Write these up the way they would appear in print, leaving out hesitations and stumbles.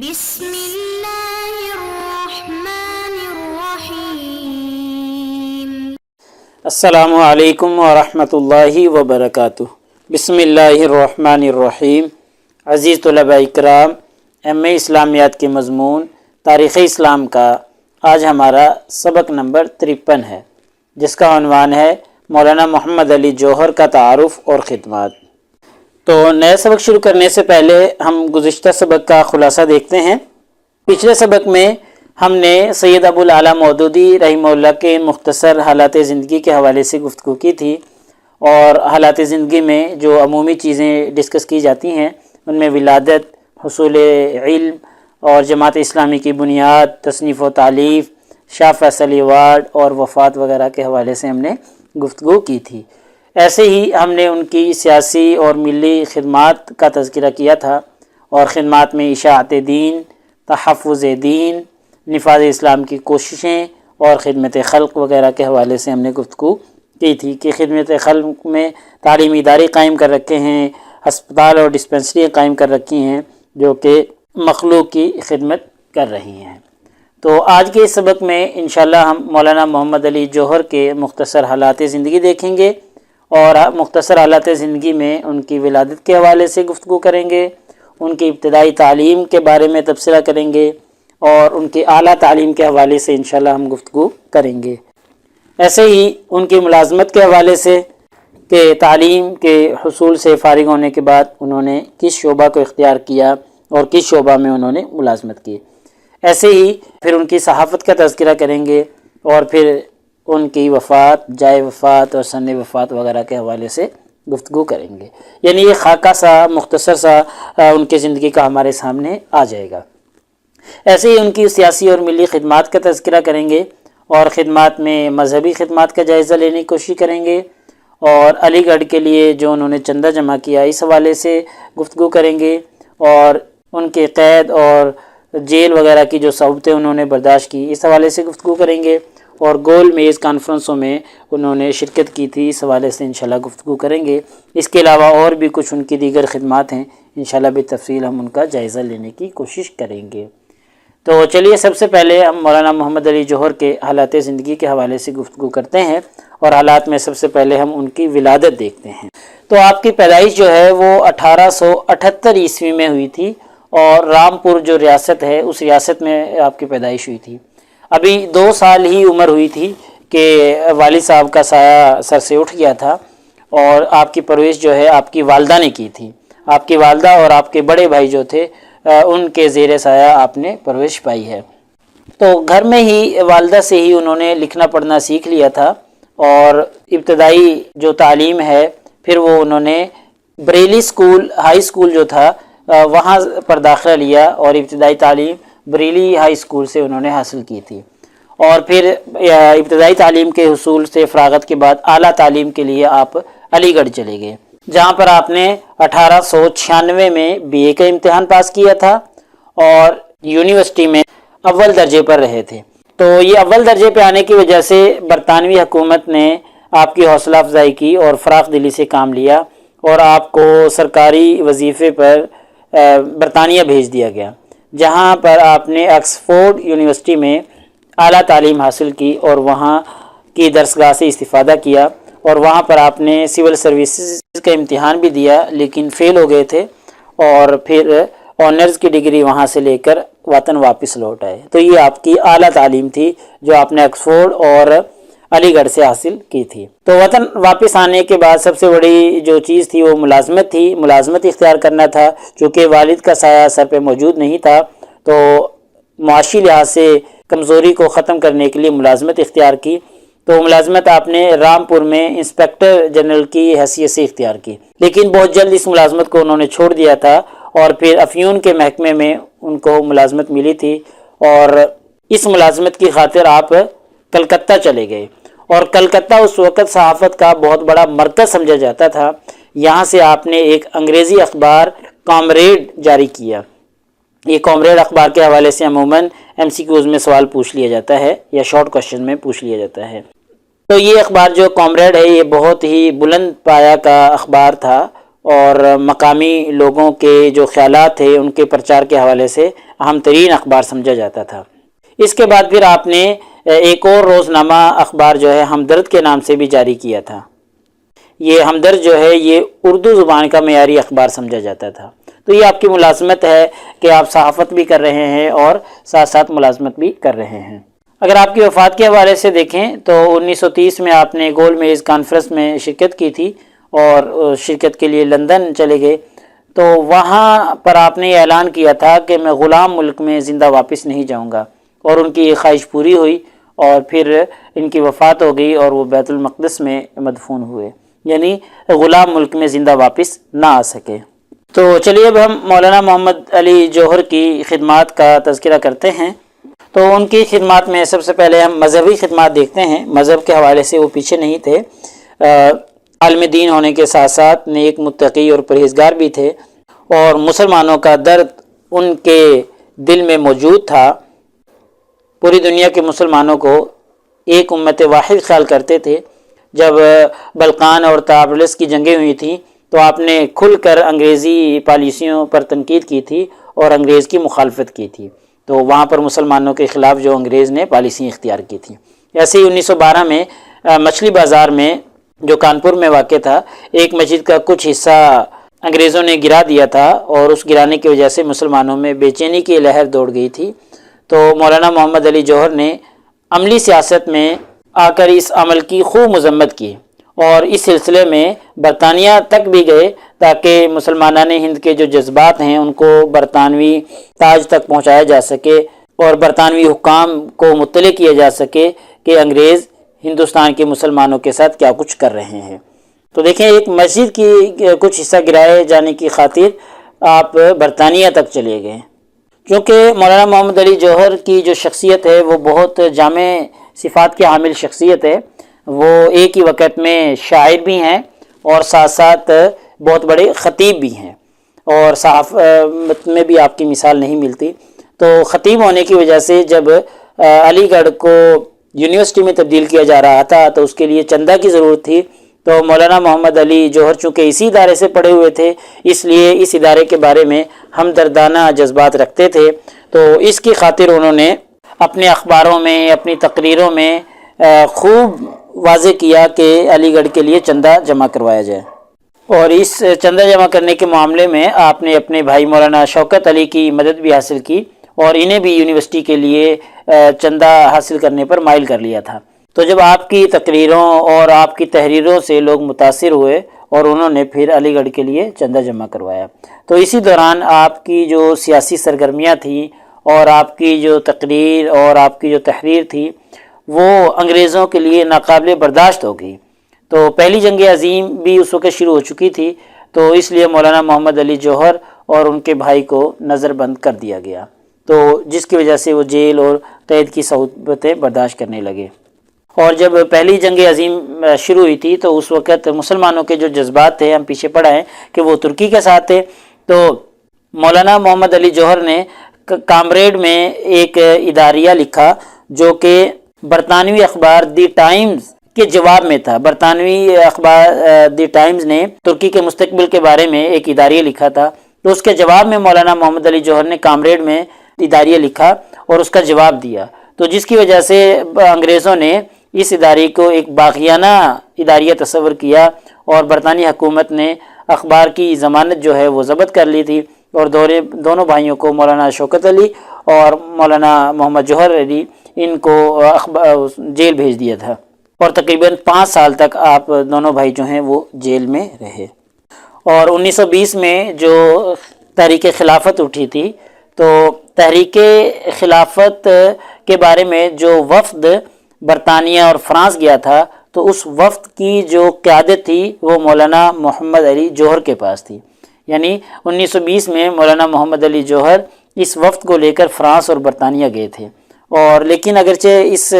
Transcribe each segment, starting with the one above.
بسم اللہ الرحمن الرحیم۔ السلام علیکم ورحمۃ اللہ وبرکاتہ۔ بسم اللہ الرحمن الرحیم۔ عزیز طلباء اکرام، ایم اے اسلامیات کے مضمون تاریخ اسلام کا آج ہمارا سبق نمبر 53 ہے، جس کا عنوان ہے مولانا محمد علی جوہر کا تعارف اور خدمات۔ تو نئے سبق شروع کرنے سے پہلے ہم گزشتہ سبق کا خلاصہ دیکھتے ہیں۔ پچھلے سبق میں ہم نے سید ابو الاعلی مودودی رحمہ اللہ کے مختصر حالات زندگی کے حوالے سے گفتگو کی تھی، اور حالات زندگی میں جو عمومی چیزیں ڈسکس کی جاتی ہیں ان میں ولادت، حصول علم اور جماعت اسلامی کی بنیاد، تصنیف و تالیف، شاہ فیصل ایوارڈ اور وفات وغیرہ کے حوالے سے ہم نے گفتگو کی تھی۔ ایسے ہی ہم نے ان کی سیاسی اور ملی خدمات کا تذکرہ کیا تھا، اور خدمات میں اشاعت دین، تحفظ دین، نفاذ اسلام کی کوششیں اور خدمت خلق وغیرہ کے حوالے سے ہم نے گفتگو کی تھی کہ خدمت خلق میں تعلیمی ادارے قائم کر رکھے ہیں، ہسپتال اور ڈسپنسری قائم کر رکھی ہیں جو کہ مخلوق کی خدمت کر رہی ہیں۔ تو آج کے اس سبق میں انشاءاللہ ہم مولانا محمد علی جوہر کے مختصر حالات زندگی دیکھیں گے، اور مختصر حالات زندگی میں ان کی ولادت کے حوالے سے گفتگو کریں گے، ان کی ابتدائی تعلیم کے بارے میں تبصرہ کریں گے، اور ان کی اعلیٰ تعلیم کے حوالے سے انشاءاللہ ہم گفتگو کریں گے۔ ایسے ہی ان کی ملازمت کے حوالے سے کہ تعلیم کے حصول سے فارغ ہونے کے بعد انہوں نے کس شعبہ کو اختیار کیا اور کس شعبہ میں انہوں نے ملازمت کی۔ ایسے ہی پھر ان کی صحافت کا تذکرہ کریں گے، اور پھر ان کی وفات، جائے وفات اور سن وفات وغیرہ کے حوالے سے گفتگو کریں گے۔ یعنی یہ خاکہ سا مختصر سا ان کی زندگی کا ہمارے سامنے آ جائے گا۔ ایسے ہی ان کی سیاسی اور ملی خدمات کا تذکرہ کریں گے، اور خدمات میں مذہبی خدمات کا جائزہ لینے کی کوشش کریں گے، اور علی گڑھ کے لیے جو انہوں نے چندہ جمع کیا اس حوالے سے گفتگو کریں گے، اور ان کے قید اور جیل وغیرہ کی جو صعوبتیں انہوں نے برداشت کی اس حوالے سے گفتگو کریں گے، اور گول میز کانفرنسوں میں انہوں نے شرکت کی تھی اس حوالے سے انشاءاللہ گفتگو کریں گے۔ اس کے علاوہ اور بھی کچھ ان کی دیگر خدمات ہیں، انشاءاللہ بالتفصیل ہم ان کا جائزہ لینے کی کوشش کریں گے۔ تو چلیے سب سے پہلے ہم مولانا محمد علی جوہر کے حالات زندگی کے حوالے سے گفتگو کرتے ہیں، اور حالات میں سب سے پہلے ہم ان کی ولادت دیکھتے ہیں۔ تو آپ کی پیدائش جو ہے وہ 1878 عیسوی میں ہوئی تھی، اور رامپور جو ریاست ہے اس ریاست میں آپ کی پیدائش ہوئی تھی۔ ابھی 2 سال ہی عمر ہوئی تھی کہ والد صاحب کا سایہ سر سے اٹھ گیا تھا، اور آپ کی پرورش جو ہے آپ کی والدہ نے کی تھی۔ آپ کی والدہ اور آپ کے بڑے بھائی جو تھے ان کے زیر سایہ آپ نے پرورش پائی ہے۔ تو گھر میں ہی والدہ سے ہی انہوں نے لکھنا پڑھنا سیکھ لیا تھا، اور ابتدائی جو تعلیم ہے پھر وہ انہوں نے بریلی سکول ہائی سکول جو تھا وہاں پر داخلہ لیا، اور ابتدائی تعلیم بریلی ہائی سکول سے انہوں نے حاصل کی تھی، اور پھر ابتدائی تعلیم کے حصول سے فراغت کے بعد اعلیٰ تعلیم کے لیے آپ علی گڑھ چلے گئے، جہاں پر آپ نے 1896 میں BA کا امتحان پاس کیا تھا، اور یونیورسٹی میں اول درجے پر رہے تھے۔ تو یہ اول درجے پہ آنے کی وجہ سے برطانوی حکومت نے آپ کی حوصلہ افزائی کی اور فراخ دلی سے کام لیا، اور آپ کو سرکاری وظیفے پر برطانیہ بھیج دیا گیا، جہاں پر آپ نے آکسفورڈ یونیورسٹی میں اعلیٰ تعلیم حاصل کی، اور وہاں کی درسگاہ سے استفادہ کیا، اور وہاں پر آپ نے سول سروسز کا امتحان بھی دیا لیکن فیل ہو گئے تھے، اور پھر آنرز کی ڈگری وہاں سے لے کر وطن واپس لوٹ آئے۔ تو یہ آپ کی اعلیٰ تعلیم تھی جو آپ نے آکسفورڈ اور علی گڑھ سے حاصل کی تھی۔ تو وطن واپس آنے کے بعد سب سے بڑی جو چیز تھی وہ ملازمت تھی، ملازمت اختیار کرنا تھا، چونکہ والد کا سایہ سر پہ موجود نہیں تھا، تو معاشی لحاظ سے کمزوری کو ختم کرنے کے لیے ملازمت اختیار کی۔ تو ملازمت آپ نے رامپور میں انسپیکٹر جنرل کی حیثیت سے اختیار کی، لیکن بہت جلد اس ملازمت کو انہوں نے چھوڑ دیا تھا، اور پھر افیون کے محکمے میں ان کو ملازمت ملی تھی، اور اس ملازمت کی خاطر آپ کلکتہ چلے گئے، اور کلکتہ اس وقت صحافت کا بہت بڑا مرکز سمجھا جاتا تھا۔ یہاں سے آپ نے ایک انگریزی اخبار کامریڈ جاری کیا۔ یہ کامریڈ اخبار کے حوالے سے عموماً MCQs میں سوال پوچھ لیا جاتا ہے، یا شارٹ کوشچن میں پوچھ لیا جاتا ہے۔ تو یہ اخبار جو کامریڈ ہے یہ بہت ہی بلند پایہ کا اخبار تھا، اور مقامی لوگوں کے جو خیالات تھے ان کے پرچار کے حوالے سے اہم ترین اخبار سمجھا جاتا تھا۔ اس کے بعد پھر آپ نے ایک اور روزنامہ اخبار جو ہے ہمدرد کے نام سے بھی جاری کیا تھا۔ یہ ہمدرد جو ہے یہ اردو زبان کا معیاری اخبار سمجھا جاتا تھا۔ تو یہ آپ کی ملازمت ہے کہ آپ صحافت بھی کر رہے ہیں اور ساتھ ساتھ ملازمت بھی کر رہے ہیں۔ اگر آپ کی وفات کے حوالے سے دیکھیں تو 1930 میں آپ نے گول میز کانفرنس میں شرکت کی تھی اور شرکت کے لیے لندن چلے گئے، تو وہاں پر آپ نے یہ اعلان کیا تھا کہ میں غلام ملک میں زندہ واپس نہیں جاؤں گا، اور ان کی یہ خواہش پوری ہوئی اور پھر ان کی وفات ہو گئی اور وہ بیت المقدس میں مدفون ہوئے، یعنی غلام ملک میں زندہ واپس نہ آ سکے۔ تو چلیے اب ہم مولانا محمد علی جوہر کی خدمات کا تذکرہ کرتے ہیں۔ تو ان کی خدمات میں سب سے پہلے ہم مذہبی خدمات دیکھتے ہیں۔ مذہب کے حوالے سے وہ پیچھے نہیں تھے، عالم دین ہونے کے ساتھ ساتھ نیک متقی اور پرہیزگار بھی تھے، اور مسلمانوں کا درد ان کے دل میں موجود تھا۔ پوری دنیا کے مسلمانوں کو ایک امت واحد خیال کرتے تھے۔ جب بلقان اور طرابلس کی جنگیں ہوئی تھیں تو آپ نے کھل کر انگریزی پالیسیوں پر تنقید کی تھی اور انگریز کی مخالفت کی تھی، تو وہاں پر مسلمانوں کے خلاف جو انگریز نے پالیسی اختیار کی تھی۔ ایسے ہی 1912 میں مچھلی بازار میں جو کانپور میں واقع تھا، ایک مسجد کا کچھ حصہ انگریزوں نے گرا دیا تھا، اور اس گرانے کی وجہ سے مسلمانوں میں بے چینی کی لہر دوڑ گئی تھی۔ تو مولانا محمد علی جوہر نے عملی سیاست میں آ کر اس عمل کی خوب مذمت کی، اور اس سلسلے میں برطانیہ تک بھی گئے تاکہ مسلمانان ہند کے جو جذبات ہیں ان کو برطانوی تاج تک پہنچایا جا سکے اور برطانوی حکام کو مطلع کیا جا سکے کہ انگریز ہندوستان کے مسلمانوں کے ساتھ کیا کچھ کر رہے ہیں۔ تو دیکھیں، ایک مسجد کی کچھ حصہ گرائے جانے کی خاطر آپ برطانیہ تک چلے گئے۔ چونکہ مولانا محمد علی جوہر کی جو شخصیت ہے وہ بہت جامع صفات کی حامل شخصیت ہے۔ وہ ایک ہی وقت میں شاعر بھی ہیں اور ساتھ ساتھ بہت بڑے خطیب بھی ہیں، اور صحافت میں بھی آپ کی مثال نہیں ملتی۔ تو خطیب ہونے کی وجہ سے جب علی گڑھ کو یونیورسٹی میں تبدیل کیا جا رہا تھا تو اس کے لیے چندہ کی ضرورت تھی، تو مولانا محمد علی جوہر چونکہ اسی ادارے سے پڑھے ہوئے تھے، اس لیے اس ادارے کے بارے میں ہمدردانہ جذبات رکھتے تھے، تو اس کی خاطر انہوں نے اپنے اخباروں میں، اپنی تقریروں میں خوب واضح کیا کہ علی گڑھ کے لیے چندہ جمع کروایا جائے، اور اس چندہ جمع کرنے کے معاملے میں آپ نے اپنے بھائی مولانا شوکت علی کی مدد بھی حاصل کی، اور انہیں بھی یونیورسٹی کے لیے چندہ حاصل کرنے پر مائل کر لیا تھا۔ تو جب آپ کی تقریروں اور آپ کی تحریروں سے لوگ متاثر ہوئے اور انہوں نے پھر علی گڑھ کے لیے چندہ جمع کروایا، تو اسی دوران آپ کی جو سیاسی سرگرمیاں تھیں اور آپ کی جو تقریر اور آپ کی جو تحریر تھی وہ انگریزوں کے لیے ناقابل برداشت ہو گئی۔ تو پہلی جنگ عظیم بھی اس وقت شروع ہو چکی تھی، تو اس لیے مولانا محمد علی جوہر اور ان کے بھائی کو نظر بند کر دیا گیا، تو جس کی وجہ سے وہ جیل اور قید کی صعوبتیں برداشت کرنے لگے۔ اور جب پہلی جنگ عظیم شروع ہوئی تھی تو اس وقت مسلمانوں کے جو جذبات تھے، ہم پیچھے پڑھا ہے کہ وہ ترکی کے ساتھ تھے، تو مولانا محمد علی جوہر نے کامریڈ میں ایک اداریہ لکھا جو کہ برطانوی اخبار دی ٹائمز کے جواب میں تھا۔ برطانوی اخبار دی ٹائمز نے ترکی کے مستقبل کے بارے میں ایک اداریہ لکھا تھا، تو اس کے جواب میں مولانا محمد علی جوہر نے کامریڈ میں اداریہ لکھا اور اس کا جواب دیا، تو جس کی وجہ سے انگریزوں نے اس ادارے کو ایک باغیانہ اداریہ تصور کیا، اور برطانوی حکومت نے اخبار کی ضمانت جو ہے وہ ضبط کر لی تھی، اور دونوں بھائیوں کو، مولانا شوکت علی اور مولانا محمد جوہر علی، ان کو جیل بھیج دیا تھا، اور تقریباً 5 سال تک آپ دونوں بھائی جو ہیں وہ جیل میں رہے۔ اور 1920 میں جو تحریک خلافت اٹھی تھی، تو تحریک خلافت کے بارے میں جو وفد برطانیہ اور فرانس گیا تھا، تو اس وفد کی جو قیادت تھی وہ مولانا محمد علی جوہر کے پاس تھی، یعنی 1920 میں مولانا محمد علی جوہر اس وفد کو لے کر فرانس اور برطانیہ گئے تھے، اور لیکن اگرچہ اس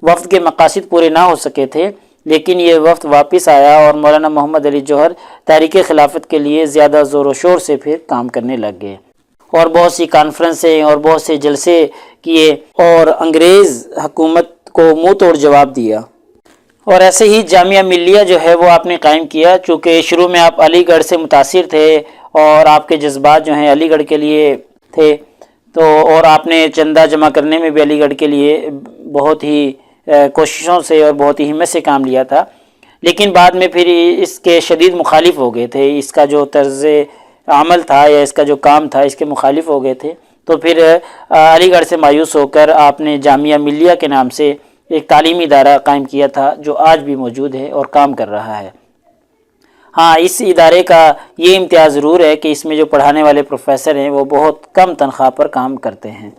وفد کے مقاصد پورے نہ ہو سکے تھے، لیکن یہ وفد واپس آیا اور مولانا محمد علی جوہر تحریک خلافت کے لیے زیادہ زور و شور سے پھر کام کرنے لگ گئے، اور بہت سی کانفرنسیں اور بہت سے جلسے کیے، اور انگریز حکومت کو منہ توڑ جواب دیا۔ اور ایسے ہی جامعہ ملیہ جو ہے وہ آپ نے قائم کیا، چونکہ شروع میں آپ علی گڑھ سے متاثر تھے اور آپ کے جذبات جو ہیں علی گڑھ کے لیے تھے، تو اور آپ نے چندہ جمع کرنے میں بھی علی گڑھ کے لیے بہت ہی کوششوں سے اور بہت ہی ہمت سے کام لیا تھا، لیکن بعد میں پھر اس کے شدید مخالف ہو گئے تھے، اس کا جو طرز عمل تھا یا اس کا جو کام تھا اس کے مخالف ہو گئے تھے۔ تو پھر علی گڑھ سے مایوس ہو کر آپ نے جامعہ ملیہ کے نام سے ایک تعلیمی ادارہ قائم کیا تھا، جو آج بھی موجود ہے اور کام کر رہا ہے۔ ہاں، اس ادارے کا یہ امتیاز ضرور ہے کہ اس میں جو پڑھانے والے پروفیسر ہیں وہ بہت کم تنخواہ پر کام کرتے ہیں۔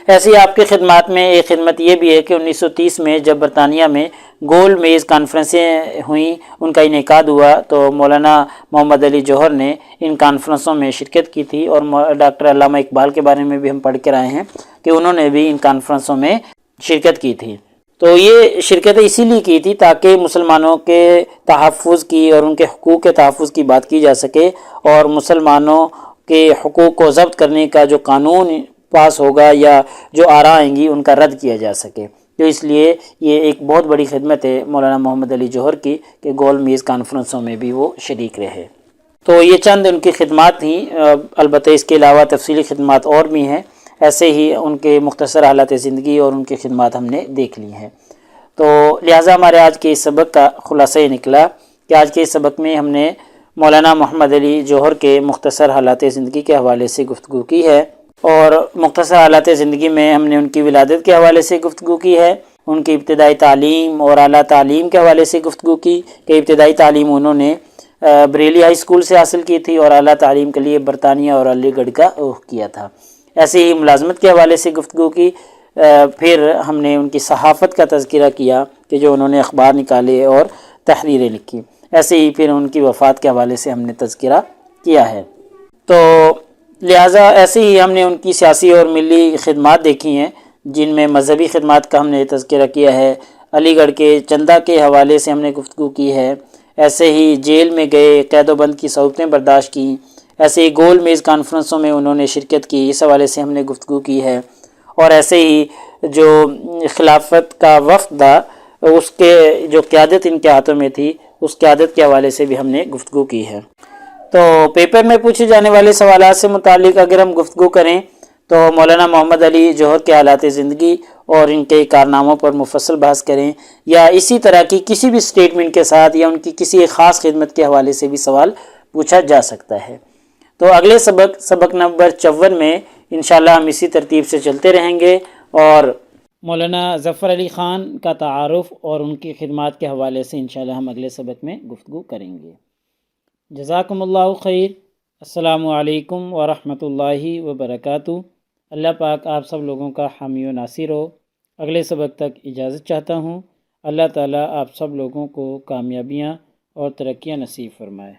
ایسی آپ کی خدمات میں ایک خدمت یہ بھی ہے کہ 1930 میں جب برطانیہ میں گول میز کانفرنسیں ہوئیں، ان کا انعقاد ہوا، تو مولانا محمد علی جوہر نے ان کانفرنسوں میں شرکت کی تھی، اور ڈاکٹر علامہ اقبال کے بارے میں بھی ہم پڑھ کر آئے ہیں کہ انہوں نے بھی ان کانفرنسوں میں شرکت کی تھی۔ تو یہ شرکت اسی لیے کی تھی تاکہ مسلمانوں کے تحفظ کی اور ان کے حقوق کے تحفظ کی بات کی جا سکے، اور مسلمانوں کے حقوق کو ضبط کرنے کا جو قانون پاس ہوگا یا جو آراء آئیں گی ان کا رد کیا جا سکے۔ تو اس لیے یہ ایک بہت بڑی خدمت ہے مولانا محمد علی جوہر کی کہ گول میز کانفرنسوں میں بھی وہ شریک رہے۔ تو یہ چند ان کی خدمات تھیں، البتہ اس کے علاوہ تفصیلی خدمات اور بھی ہیں، ایسے ہی ان کے مختصر حالات زندگی اور ان کی خدمات ہم نے دیکھ لی ہیں۔ تو لہٰذا ہمارے آج کے اس سبق کا خلاصہ یہ نکلا کہ آج کے اس سبق میں ہم نے مولانا محمد علی جوہر کے مختصر حالات زندگی کے حوالے سے گفتگو کی ہے، اور مختصر حالات زندگی میں ہم نے ان کی ولادت کے حوالے سے گفتگو کی ہے، ان کی ابتدائی تعلیم اور اعلیٰ تعلیم کے حوالے سے گفتگو کی کہ ابتدائی تعلیم انہوں نے بریلی ہائی اسکول سے حاصل کی تھی، اور اعلیٰ تعلیم کے لیے برطانیہ اور علی گڑھ کا رخ کیا تھا۔ ایسے ہی ملازمت کے حوالے سے گفتگو کی، پھر ہم نے ان کی صحافت کا تذکرہ کیا کہ جو انہوں نے اخبار نکالے اور تحریریں لکھی، ایسے ہی پھر ان کی وفات کے حوالے سے ہم نے تذکرہ کیا ہے۔ تو لہٰذا ایسے ہی ہم نے ان کی سیاسی اور ملی خدمات دیکھی ہیں، جن میں مذہبی خدمات کا ہم نے تذکرہ کیا ہے، علی گڑھ کے چندہ کے حوالے سے ہم نے گفتگو کی ہے، ایسے ہی جیل میں گئے، قید و بند کی صعوبتیں برداشت کی، ایسے ہی گول میز کانفرنسوں میں انہوں نے شرکت کی، اس حوالے سے ہم نے گفتگو کی ہے، اور ایسے ہی جو خلافت کا وفد تھا اس کے جو قیادت ان کے ہاتھوں میں تھی، اس قیادت کے حوالے سے بھی ہم نے گفتگو کی ہے۔ تو پیپر میں پوچھے جانے والے سوالات سے متعلق اگر ہم گفتگو کریں تو مولانا محمد علی جوہر کے حالات زندگی اور ان کے کارناموں پر مفصل بحث کریں، یا اسی طرح کی کسی بھی سٹیٹمنٹ کے ساتھ یا ان کی کسی ایک خاص خدمت کے حوالے سے بھی سوال پوچھا جا سکتا ہے۔ تو اگلے سبق نمبر 54 میں انشاءاللہ ہم اسی ترتیب سے چلتے رہیں گے، اور مولانا ظفر علی خان کا تعارف اور ان کی خدمات کے حوالے سے انشاءاللہ ہم اگلے سبق میں گفتگو کریں گے۔ جزاکم اللہ خیر۔ السلام علیکم ورحمۃ اللہ وبرکاتہ۔ اللہ پاک آپ سب لوگوں کا حامی و ناصر ہو۔ اگلے سبق تک اجازت چاہتا ہوں۔ اللہ تعالیٰ آپ سب لوگوں کو کامیابیاں اور ترقیاں نصیب فرمائے۔